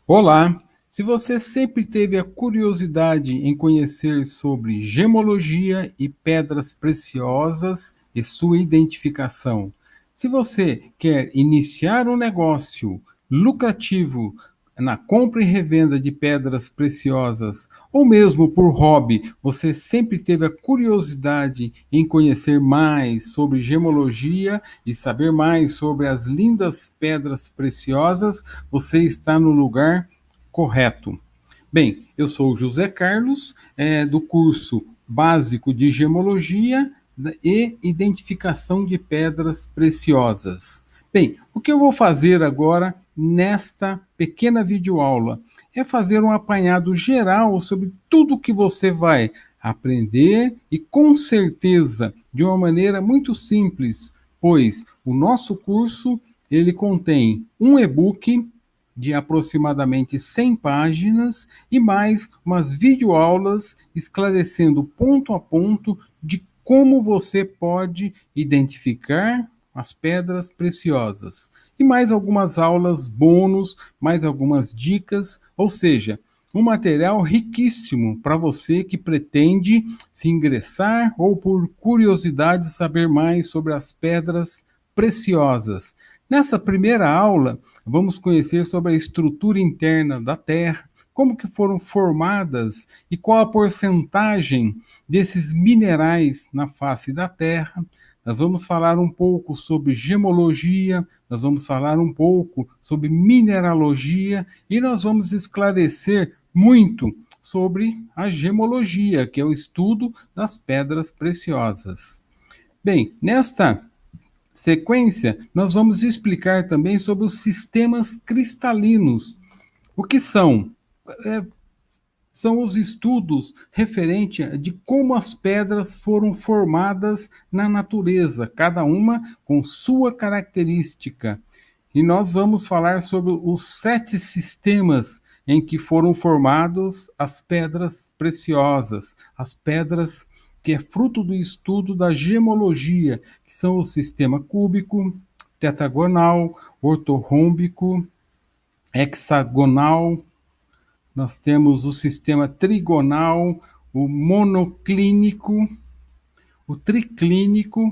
Olá! Se você sempre teve a curiosidade em conhecer sobre gemologia e pedras preciosas e sua identificação, se você quer iniciar um negócio lucrativo na compra e revenda de pedras preciosas, ou mesmo por hobby, você sempre teve a curiosidade em conhecer mais sobre gemologia e saber mais sobre as lindas pedras preciosas, você está no lugar correto. Bem, eu sou o José Carlos, do curso básico de gemologia e identificação de pedras preciosas. Bem, o que eu vou fazer agora nesta pequena videoaula é fazer um apanhado geral sobre tudo que você vai aprender e com certeza de uma maneira muito simples, pois o nosso curso ele contém um e-book de aproximadamente 100 páginas e mais umas videoaulas esclarecendo ponto a ponto de como você pode identificar as pedras preciosas. E mais algumas aulas bônus, mais algumas dicas, ou seja, um material riquíssimo para você que pretende se ingressar ou por curiosidade saber mais sobre as pedras preciosas. Nessa primeira aula, vamos conhecer sobre a estrutura interna da Terra, como que foram formadas e qual a porcentagem desses minerais na face da Terra. Nós vamos falar um pouco sobre gemologia, nós vamos falar um pouco sobre mineralogia e nós vamos esclarecer muito sobre a gemologia, que é o estudo das pedras preciosas. Bem, nesta sequência, nós vamos explicar também sobre os sistemas cristalinos. O que são? É, São os estudos referentes de como as pedras foram formadas na natureza, cada uma com sua característica. E nós vamos falar sobre os 7 sistemas em que foram formadas as pedras preciosas, as pedras que é fruto do estudo da gemologia, que são o sistema cúbico, tetragonal, ortorrômbico, hexagonal, nós temos o sistema trigonal, o monoclínico, o triclínico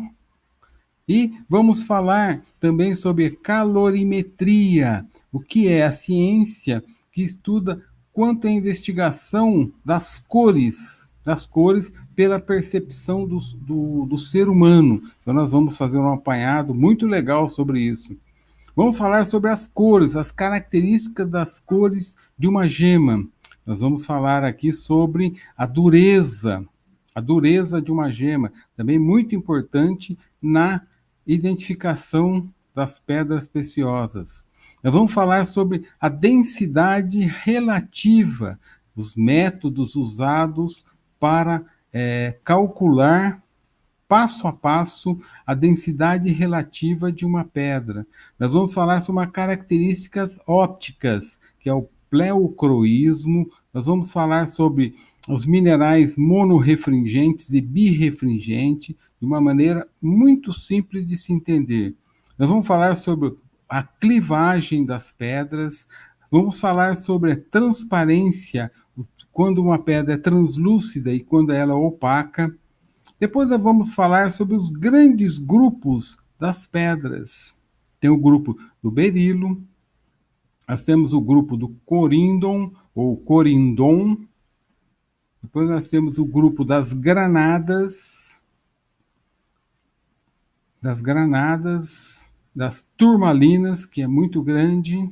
e vamos falar também sobre calorimetria, o que é a ciência que estuda quanto à investigação das cores pela percepção do ser humano. Então nós vamos fazer um apanhado muito legal sobre isso. Vamos falar sobre as cores, as características das cores de uma gema. Nós vamos falar aqui sobre a dureza de uma gema, também muito importante na identificação das pedras preciosas. Nós vamos falar sobre a densidade relativa, os métodos usados para calcular passo a passo a densidade relativa de uma pedra. Nós vamos falar sobre características ópticas, que é o pleocroísmo. Nós vamos falar sobre os minerais monorrefringentes e birrefringentes, de uma maneira muito simples de se entender. Nós vamos falar sobre a clivagem das pedras, vamos falar sobre a transparência, quando uma pedra é translúcida e quando ela é opaca. Depois nós vamos falar sobre os grandes grupos das pedras. Tem o grupo do berilo, nós temos o grupo do corindon ou corindon, depois nós temos o grupo das turmalinas, que é muito grande,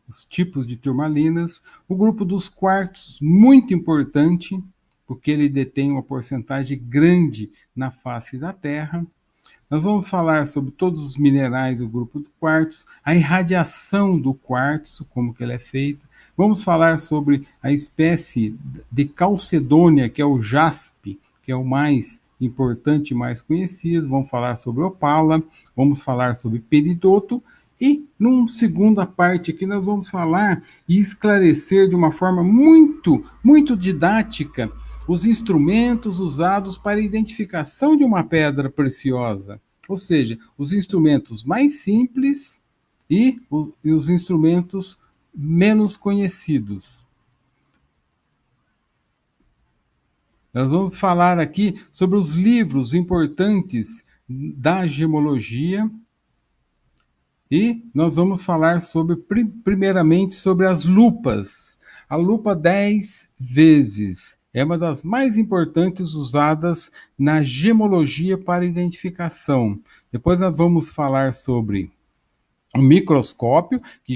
os tipos de turmalinas, o grupo dos quartos, muito importante, porque ele detém uma porcentagem grande na face da Terra. Nós vamos falar sobre todos os minerais do grupo do quartzo, a irradiação do quartzo, como que ela é feita. Vamos falar sobre a espécie de calcedônia, que é o jaspe, que é o mais importante e mais conhecido. Vamos falar sobre opala, vamos falar sobre peridoto e, numa segunda parte aqui, nós vamos falar e esclarecer de uma forma muito didática os instrumentos usados para a identificação de uma pedra preciosa. Ou seja, os instrumentos mais simples e os instrumentos menos conhecidos. Nós vamos falar aqui sobre os livros importantes da gemologia e nós vamos falar sobre, primeiramente, sobre as lupas. A lupa 10 vezes é uma das mais importantes usadas na gemologia para identificação. Depois nós vamos falar sobre um microscópio que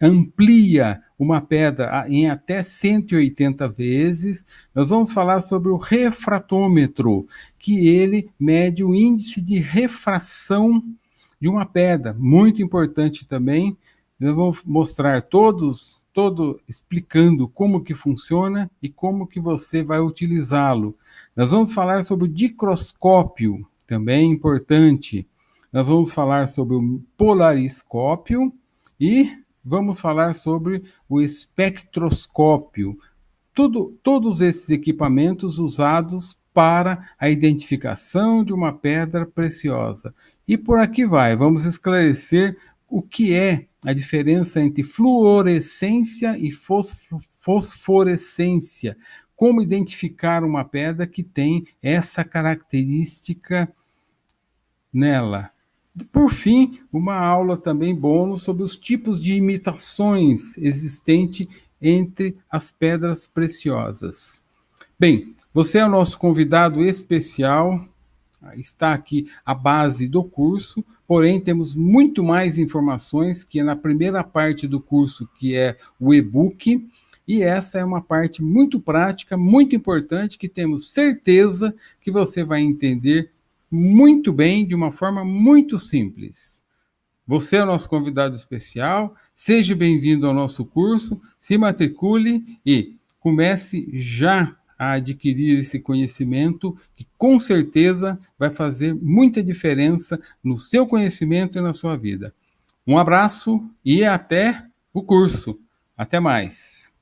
amplia uma pedra em até 180 vezes. Nós vamos falar sobre o refratômetro, que ele mede o índice de refração de uma pedra, muito importante também. Nós vamos mostrar todo explicando como que funciona e como que você vai utilizá-lo. Nós vamos falar sobre o dicroscópio, também importante. Nós vamos falar sobre o polariscópio e vamos falar sobre o espectroscópio. Todos esses equipamentos usados para a identificação de uma pedra preciosa. E por aqui vai, vamos esclarecer o que é a diferença entre fluorescência e fosforescência. Como identificar uma pedra que tem essa característica nela. Por fim, uma aula também bônus sobre os tipos de imitações existentes entre as pedras preciosas. Bem, você é o nosso convidado especial, está aqui a base do curso, porém temos muito mais informações que é na primeira parte do curso, que é o e-book, e essa é uma parte muito prática, muito importante, que temos certeza que você vai entender muito bem, de uma forma muito simples. Você é o nosso convidado especial, seja bem-vindo ao nosso curso, se matricule e comece já a adquirir esse conhecimento que com certeza vai fazer muita diferença no seu conhecimento e na sua vida. Um abraço e até o curso. Até mais.